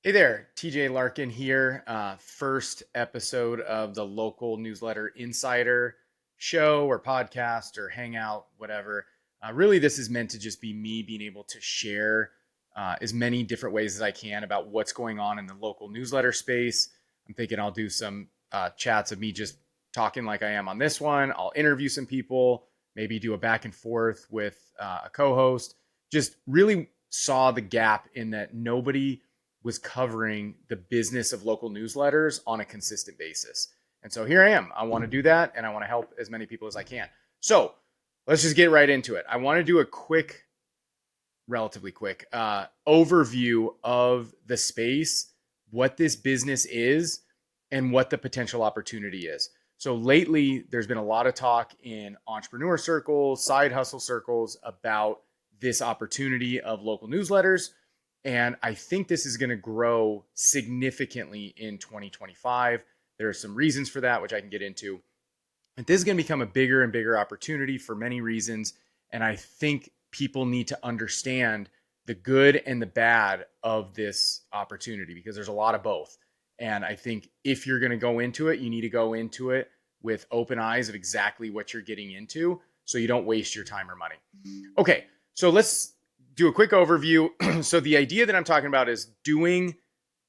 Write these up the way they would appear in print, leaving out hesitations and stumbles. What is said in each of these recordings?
Hey there, TJ Larkin here. First episode of the local newsletter insider show or podcast or hangout, whatever. Really, this is meant to just be me being able to share as many different ways as I can about what's going on in the local newsletter space. I'm thinking I'll do some chats of me just talking like I am on this one. I'll interview some people, maybe do a back and forth with a co host. Just really saw the gap in that nobody was covering the business of local newsletters on a consistent basis. And so here I am. I want to do that and I want to help as many people as I can. So let's just get right into it. I want to do a quick, relatively quick overview of the space, what this business is, and what the potential opportunity is. So lately, there's been a lot of talk in entrepreneur circles, side hustle circles about this opportunity of local newsletters. And I think this is going to grow significantly in 2025. There are some reasons for that, which I can get into. And this is going to become a bigger and bigger opportunity for many reasons. And I think people need to understand the good and the bad of this opportunity because there's a lot of both. And I think if you're going to go into it, you need to go into it with open eyes of exactly what you're getting into so you don't waste your time or money. Okay, so let's do a quick overview. So the idea that I'm talking about is doing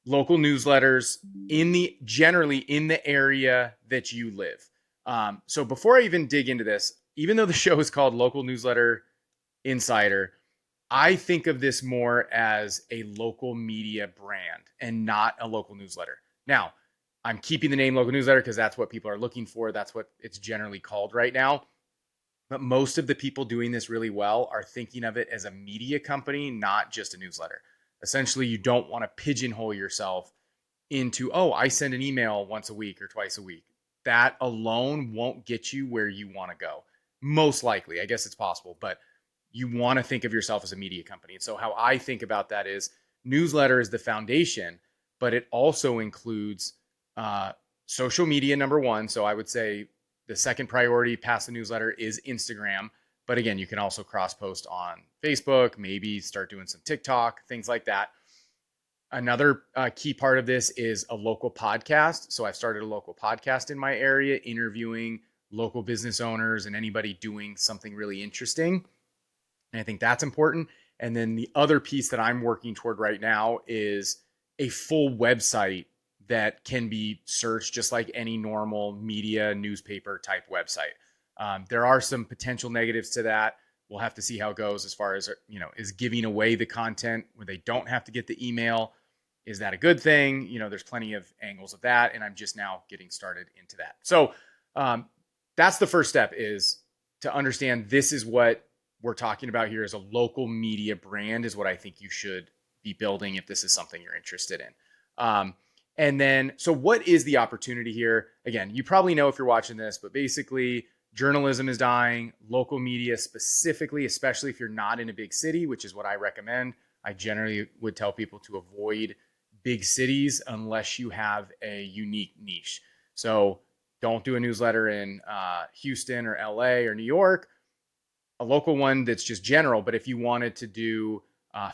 local newsletters generally in the area that you live. So before I even dig into this, even though the show is called Local Newsletter Insider, I think of this more as a local media brand and not a local newsletter. Now, I'm keeping the name local newsletter because that's what people are looking for. That's what it's generally called right now. But most of the people doing this really well are thinking of it as a media company, not just a newsletter. Essentially, you don't want to pigeonhole yourself into, oh, I send an email once a week or twice a week. That alone won't get you where you want to go. Most likely, I guess it's possible, but you want to think of yourself as a media company. And so, how I think about that is newsletter is the foundation, but it also includes social media, number one. So, I would say the second priority past the newsletter is Instagram. But again, you can also cross post on Facebook, maybe start doing some TikTok, things like that. Another key part of this is a local podcast. So I've started a local podcast in my area, interviewing local business owners and anybody doing something really interesting. And I think that's important. And then the other piece that I'm working toward right now is a full website that can be searched just like any normal media newspaper type website. There are some potential negatives to that. We'll have to see how it goes as far as, is giving away the content where they don't have to get the email. Is that a good thing? There's plenty of angles of that. And I'm just now getting started into that. So um, that's the first step, is to understand this is what we're talking about here as a local media brand is what I think you should be building if this is something you're interested in. And then, so what is the opportunity here? Again, you probably know if you're watching this, but basically, journalism is dying, local media specifically, especially if you're not in a big city, which is what I recommend. I generally would tell people to avoid big cities unless you have a unique niche. So don't do a newsletter in Houston or LA or New York, a local one that's just general. But if you wanted to do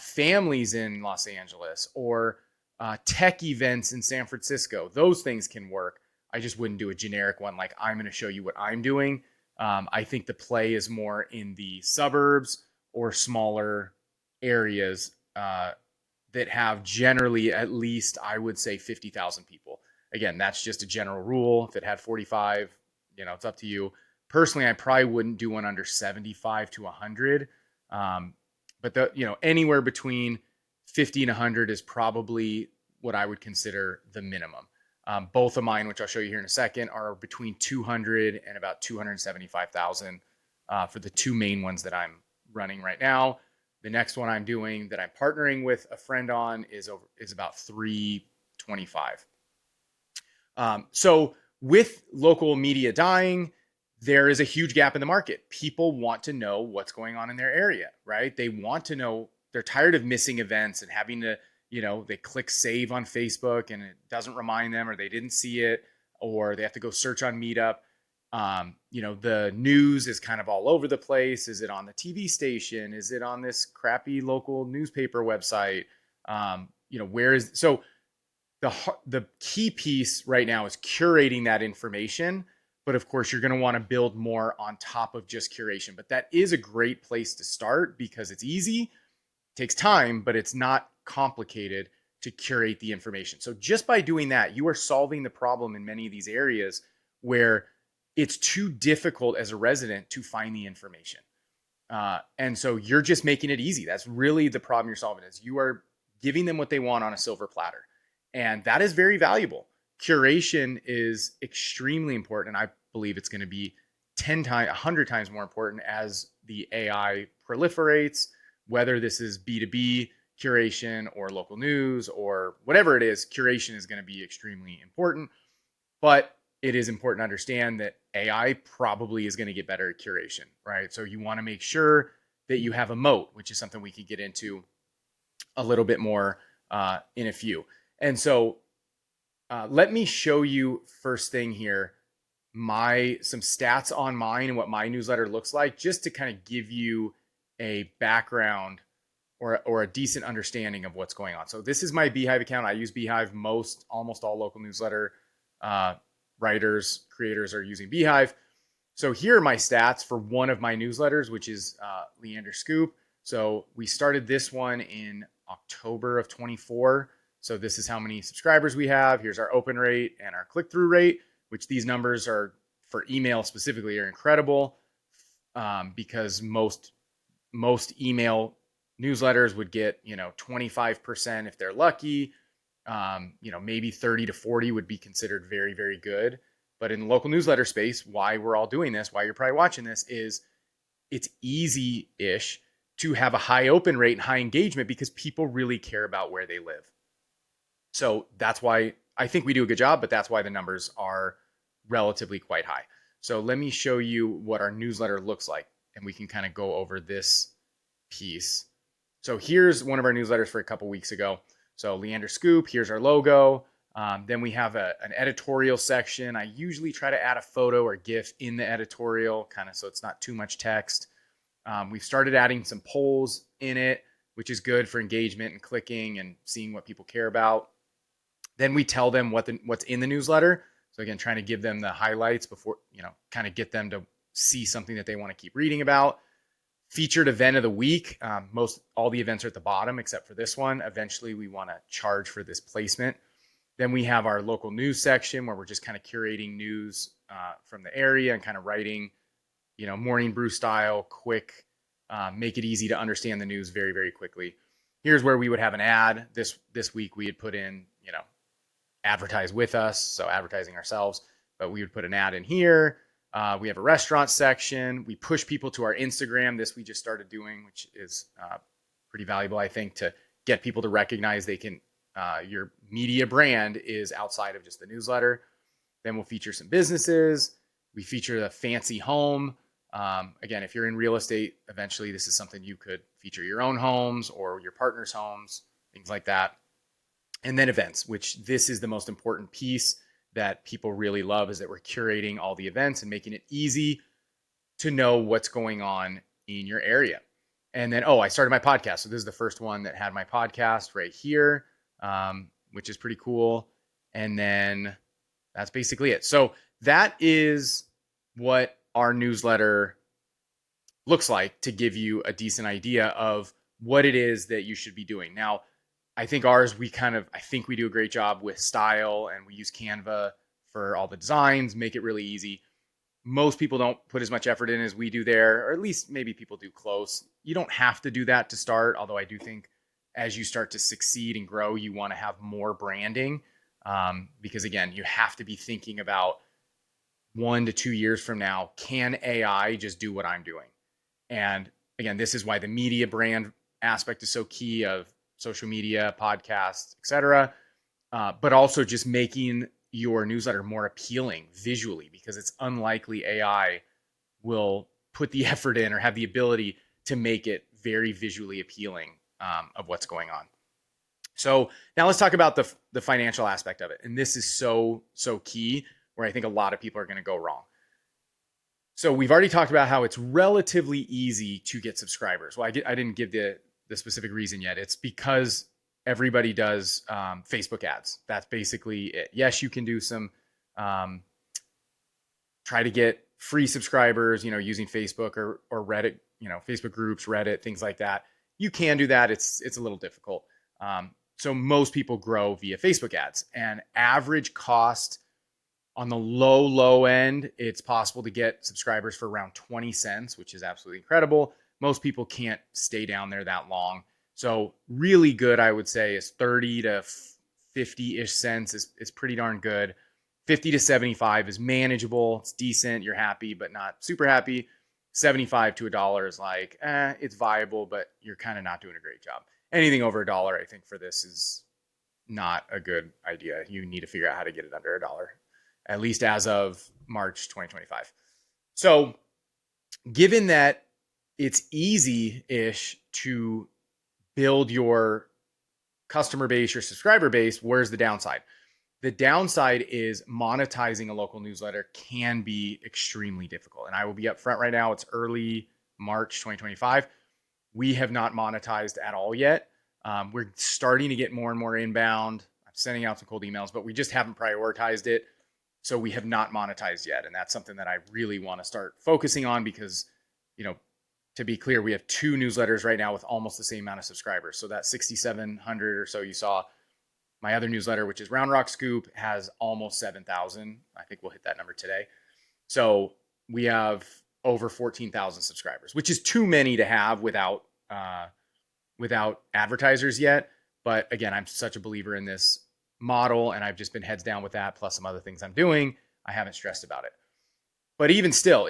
families in Los Angeles or tech events in San Francisco, those things can work. I just wouldn't do a generic one like I'm going to show you what I'm doing. I think the play is more in the suburbs or smaller areas that have generally at least, I would say, 50,000 people. Again, that's just a general rule. If it had 45, it's up to you. Personally, I probably wouldn't do one under 75 to 100. But anywhere between 50 and 100 is probably what I would consider the minimum. Both of mine, which I'll show you here in a second, are between 200 and about 275,000 for the two main ones that I'm running right now. The next one I'm doing that I'm partnering with a friend on is about 325. So with local media dying, there is a huge gap in the market. People want to know what's going on in their area, right? They want to know. They're tired of missing events and having to, they click save on Facebook and it doesn't remind them, or they didn't see it, or they have to go search on Meetup. The news is kind of all over the place. Is it on the TV station? Is it on this crappy local newspaper website? where is so the key piece right now is curating that information. But of course, you're going to want to build more on top of just curation. But that is a great place to start because it's easy, takes time, but it's not complicated to curate the information. So just by doing that, you are solving the problem in many of these areas where it's too difficult as a resident to find the information. And so you're just making it easy. That's really the problem you're solving, is you are giving them what they want on a silver platter. And that is very valuable. Curation is extremely important. And I believe it's going to be 10 times, 100 times more important as the AI proliferates, whether this is B2B curation or local news or whatever it is. Curation is going to be extremely important. But it is important to understand that AI probably is going to get better at curation, right? So you want to make sure that you have a moat, which is something we could get into a little bit more in a few. And so let me show you first thing here, some stats on mine and what my newsletter looks like, just to kind of give you a background or a decent understanding of what's going on. So this is my Beehive account. I use Beehive. Almost all local newsletter writers, creators are using Beehive. So here are my stats for one of my newsletters, which is Leander Scoop. So we started this one in October of 24. So this is how many subscribers we have. Here's our open rate and our click-through rate, which these numbers are for email specifically are incredible because most email newsletters would get 25% if they're lucky. Maybe 30 to 40 would be considered very, very good. But in the local newsletter space, why we're all doing this, why you're probably watching this, is it's easy-ish to have a high open rate and high engagement because people really care about where they live. So that's why I think we do a good job, but that's why the numbers are relatively quite high. So let me show you what our newsletter looks like, and we can kind of go over this piece. So here's one of our newsletters for a couple weeks ago. So Leander Scoop, here's our logo. Then we have an editorial section. I usually try to add a photo or GIF in the editorial, kind of so it's not too much text. We've started adding some polls in it, which is good for engagement and clicking and seeing what people care about. Then we tell them what's in the newsletter. So again, trying to give them the highlights before, kind of get them to see something that they want to keep reading about. Featured event of the week. All the events are at the bottom except for this one. Eventually we want to charge for this placement. Then we have our local news section where we're just kind of curating news from the area and kind of writing, morning brew style, quick, make it easy to understand the news very, very quickly. Here's where we would have an ad. This week we had put in, advertise with us, so advertising ourselves, but we would put an ad in here. We have a restaurant section. We push people to our Instagram. This we just started doing, which is pretty valuable, I think, to get people to recognize they can, your media brand is outside of just the newsletter. Then we'll feature some businesses. We feature the fancy home. Again, if you're in real estate, eventually this is something you could feature your own homes or your partner's homes, things like that. And then events, which this is the most important piece that people really love, is that we're curating all the events and making it easy to know what's going on in your area. And then, I started my podcast. So this is the first one that had my podcast right here, which is pretty cool. And then that's basically it. So that is what our newsletter looks like, to give you a decent idea of what it is that you should be doing. Now, I think ours, I think we do a great job with style, and we use Canva for all the designs, make it really easy. Most people don't put as much effort in as we do there, or at least maybe people do close. You don't have to do that to start, although I do think as you start to succeed and grow, you want to have more branding, because again, you have to be thinking about 1 to 2 years from now, can AI just do what I'm doing? And again, this is why the media brand aspect is so key, of social media, podcasts, etc. But also just making your newsletter more appealing visually, because it's unlikely AI will put the effort in or have the ability to make it very visually appealing of what's going on. So now let's talk about the financial aspect of it. And this is so key, where I think a lot of people are going to go wrong. So we've already talked about how it's relatively easy to get subscribers. Well, I didn't give the specific reason yet. It's because everybody does Facebook ads. That's basically it. Yes, you can do some um, try to get free subscribers, using Facebook or Reddit, Facebook groups, Reddit, things like that. You can do that. It's a little difficult. So most people grow via Facebook ads, and average cost on the low end, it's possible to get subscribers for around 20 cents, which is absolutely incredible. Most people can't stay down there that long. So really good, I would say, is 30 to 50-ish cents is pretty darn good. 50 to 75 is manageable. It's decent. You're happy, but not super happy. 75 to $1 is like, it's viable, but you're kind of not doing a great job. Anything over $1, I think, for this is not a good idea. You need to figure out how to get it under $1, at least as of March 2025. So given that it's easy-ish to build your customer base, your subscriber base, where's the downside? The downside is monetizing a local newsletter can be extremely difficult. And I will be upfront right now. It's early March 2025. We have not monetized at all yet. We're starting to get more and more inbound. I'm sending out some cold emails, but we just haven't prioritized it. So we have not monetized yet. And that's something that I really want to start focusing on because, to be clear, we have 2 newsletters right now with almost the same amount of subscribers. So that 6,700 or so you saw. My other newsletter, which is Round Rock Scoop, has almost 7,000. I think we'll hit that number today. So we have over 14,000 subscribers, which is too many to have without advertisers yet. But again, I'm such a believer in this model, and I've just been heads down with that, plus some other things I'm doing. I haven't stressed about it. But even still,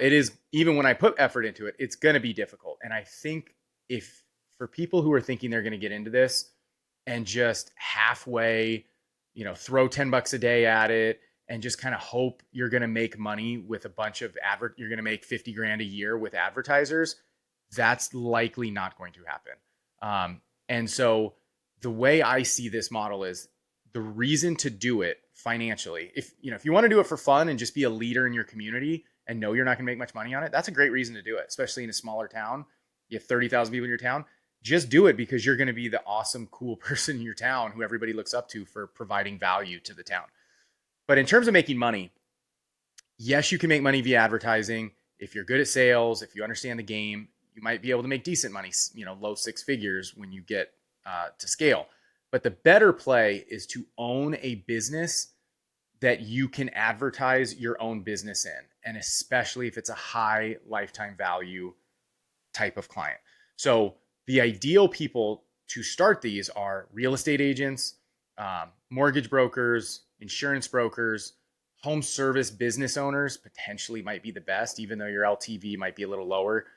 even when I put effort into it, it's going to be difficult. And I think if for people who are thinking they're going to get into this and just halfway, throw $10 a day at it and just kind of hope you're going to make money with a bunch of you're going to make 50 grand a year with advertisers, that's likely not going to happen. And so the way I see this model is the reason to do it financially. If you want to do it for fun and just be a leader in your community and know you're not going to make much money on it, that's a great reason to do it, especially in a smaller town. You have 30,000 people in your town. Just do it because you're going to be the awesome, cool person in your town who everybody looks up to for providing value to the town. But in terms of making money, yes, you can make money via advertising. If you're good at sales, if you understand the game, you might be able to make decent money, low 6 figures when you get to scale. But the better play is to own a business that you can advertise your own business in, and especially if it's a high lifetime value type of client. So the ideal people to start these are real estate agents, mortgage brokers, insurance brokers, home service business owners potentially might be the best, even though your LTV might be a little lower.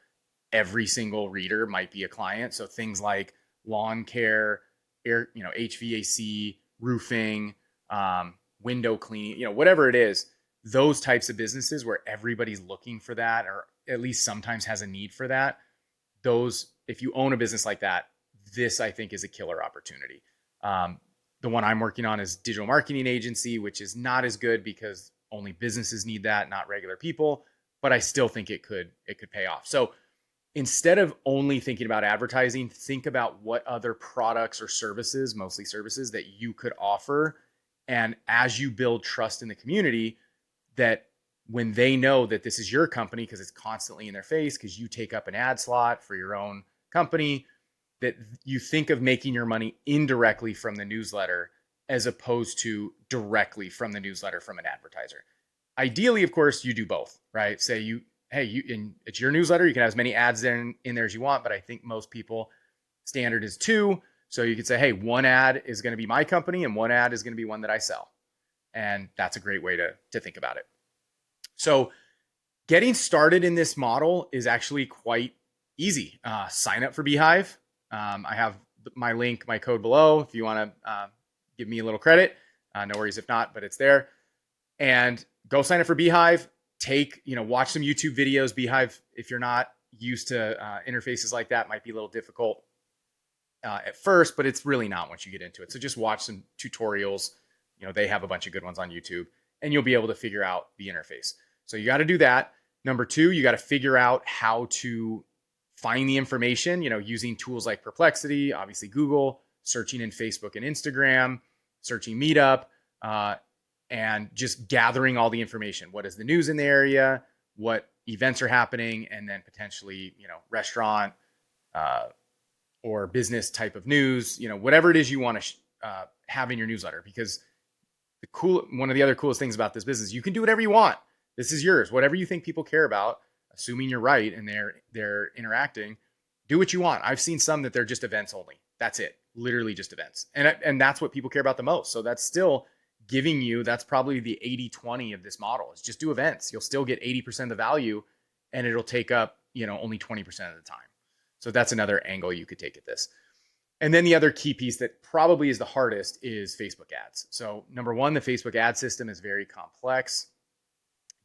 Every single reader might be a client. So things like lawn care, air, HVAC, roofing, window cleaning, whatever it is, those types of businesses where everybody's looking for that, or at least sometimes has a need for that. If you own a business like that, this I think is a killer opportunity. The one I'm working on is digital marketing agency, which is not as good because only businesses need that, not regular people. But I still think it could pay off. So instead of only thinking about advertising, think about what other products or services, mostly services, that you could offer. And as you build trust in the community, that when they know that this is your company, because it's constantly in their face, because you take up an ad slot for your own company, that you think of making your money indirectly from the newsletter as opposed to directly from the newsletter from an advertiser. Ideally, of course, you do both, right? Say it's your newsletter, you can have as many ads in there as you want, but I think most people standard is 2. So you could say, hey, one ad is going to be my company and one ad is going to be one that I sell. And that's a great way to think about it. So getting started in this model is actually quite easy. Sign up for Beehive. I have my link, my code below if you want to give me a little credit. No worries if not, but it's there. And go sign up for Beehive. Watch some YouTube videos. Beehive, if you're not used to interfaces like that, might be a little difficult at first, but it's really not once you get into it. So just watch some tutorials. They have a bunch of good ones on YouTube, and you'll be able to figure out the interface. So you got to do that. Number 2, you got to figure out how to find the information, using tools like Perplexity, obviously Google, searching in Facebook and Instagram, searching Meetup, and just gathering all the information. What is the news in the area? What events are happening? And then potentially, restaurant or business type of news, whatever it is you want to have in your newsletter. Because one of the other coolest things about this business, you can do whatever you want. This is yours. Whatever you think people care about, assuming you're right and they're interacting, do what you want. I've seen some that they're just events only. That's it. Literally just events. And that's what people care about the most. So that's still giving you, that's probably the 80-20 of this model, is just do events. You'll still get 80% of the value and it'll take up, only 20% of the time. So that's another angle you could take at this. And then the other key piece that probably is the hardest is Facebook ads. So number one, the Facebook ad system is very complex,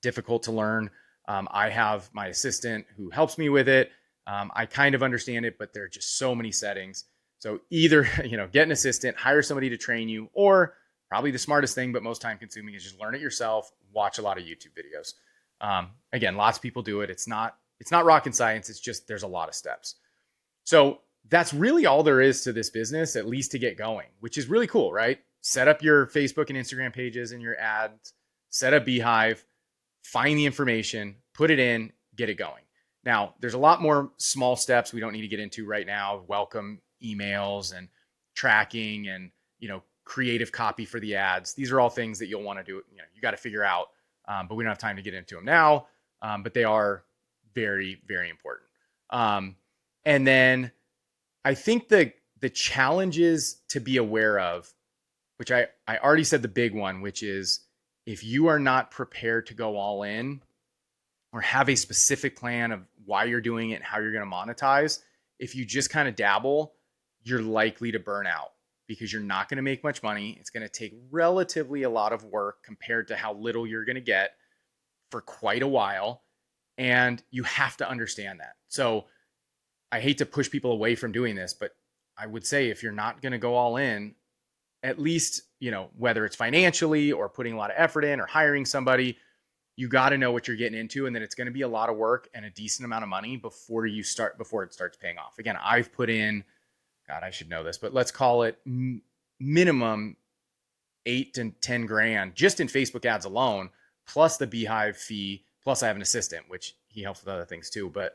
difficult to learn. I have my assistant who helps me with it. I kind of understand it, but there are just so many settings. So either, get an assistant, hire somebody to train you, or probably the smartest thing, but most time consuming, is just learn it yourself, watch a lot of YouTube videos. Again, lots of people do it. It's not rocket science. It's just, there's a lot of steps. So that's really all there is to this business, at least to get going, which is really cool, right? Set up your Facebook and Instagram pages and your ads, set up Beehive, find the information, put it in, get it going. Now, there's a lot more small steps we don't need to get into right now. Welcome emails and tracking and, creative copy for the ads. These are all things that you'll want to do. You got to figure out, but we don't have time to get into them now. But they are very, very important. And then I think the challenges to be aware of, which I already said the big one, which is if you are not prepared to go all in or have a specific plan of why you're doing it and how you're going to monetize, if you just kind of dabble, you're likely to burn out because you're not going to make much money. It's going to take relatively a lot of work compared to how little you're going to get for quite a while. And you have to understand that. So I hate to push people away from doing this, but I would say if you're not going to go all in, at least, whether it's financially or putting a lot of effort in or hiring somebody, you got to know what you're getting into. And then it's going to be a lot of work and a decent amount of money before it starts paying off. Again, I've put in, God, I should know this, but let's call it minimum 8 to 10 grand just in Facebook ads alone, plus the Beehive fee. Plus I have an assistant, which he helps with other things too. But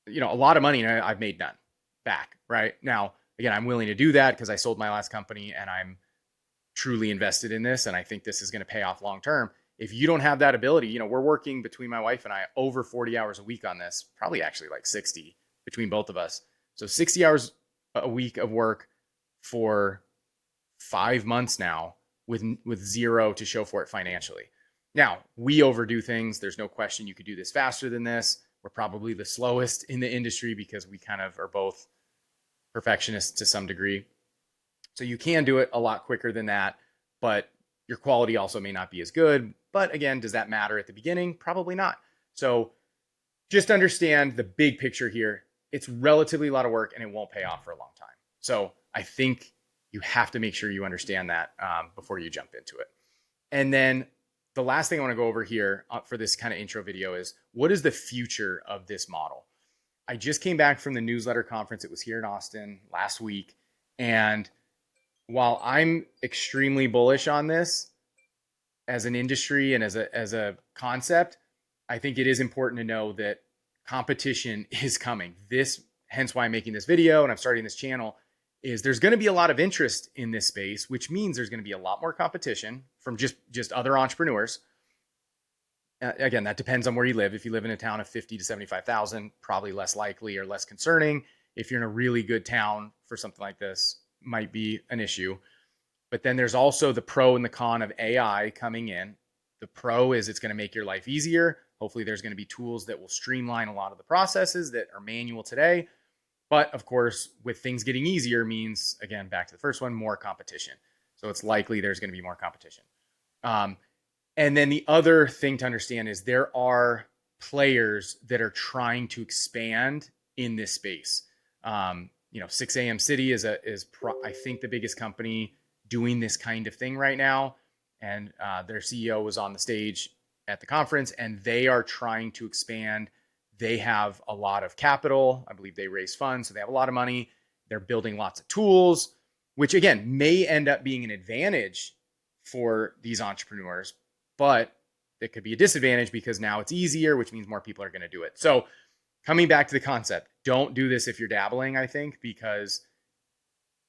a lot of money and I've made none back right now. Again, I'm willing to do that because I sold my last company and I'm truly invested in this. And I think this is going to pay off long-term. If you don't have that ability, we're working between my wife and I over 40 hours a week on this, probably actually like 60 between both of us. So 60 hours a week of work for 5 months now with zero to show for it financially. Now, we overdo things. There's no question you could do this faster than this. We're probably the slowest in the industry because we kind of are both perfectionists to some degree. So you can do it a lot quicker than that, but your quality also may not be as good. But again, does that matter at the beginning? Probably not. So just understand the big picture here. It's relatively a lot of work and it won't pay off for a long time. So I think you have to make sure you understand that before you jump into it. And then the last thing I want to go over here for this kind of intro video is, what is the future of this model? I just came back from the newsletter conference. It was here in Austin last week. And while I'm extremely bullish on this as an industry and as a concept, I think it is important to know that competition is coming. Hence why I'm making this video and I'm starting this channel, is there's going to be a lot of interest in this space, which means there's going to be a lot more competition from just other entrepreneurs. Again, that depends on where you live. If you live in a town of 50 to 75,000, probably less likely or less concerning. If you're in a really good town for something like this, might be an issue. But then there's also the pro and the con of AI coming in. The pro is it's going to make your life easier. Hopefully there's going to be tools that will streamline a lot of the processes that are manual today. But of course, with things getting easier means, again, back to the first one, more competition. So it's likely there's going to be more competition. And then the other thing to understand is there are players that are trying to expand in this space. 6 a.m. City is I think the biggest company doing this kind of thing right now. And their CEO was on the stage at the conference and they are trying to expand. They have a lot of capital. I believe they raise funds, so they have a lot of money. They're building lots of tools. which again may end up being an advantage for these entrepreneurs, but it could be a disadvantage because now it's easier, which means more people are going to do it. So coming back to the concept, don't do this if you're dabbling, I think, because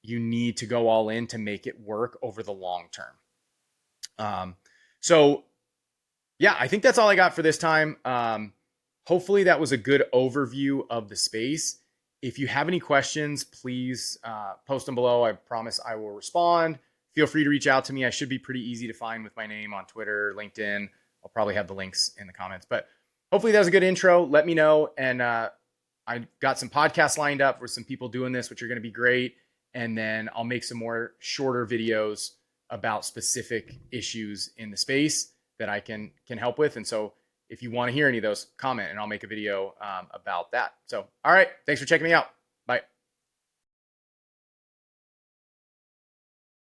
you need to go all in to make it work over the long term. So yeah, I think that's all I got for this time. Hopefully that was a good overview of the space. If you have any questions, please post them below. I promise I will respond. Feel free to reach out to me. I should be pretty easy to find with my name on Twitter, LinkedIn. I'll probably have the links in the comments, but hopefully that was a good intro. Let me know. And I got some podcasts lined up with some people doing this, which are going to be great. And then I'll make some more shorter videos about specific issues in the space that I can help with. And so if you want to hear any of those, comment and I'll make a video about that. So, all right. Thanks for checking me out.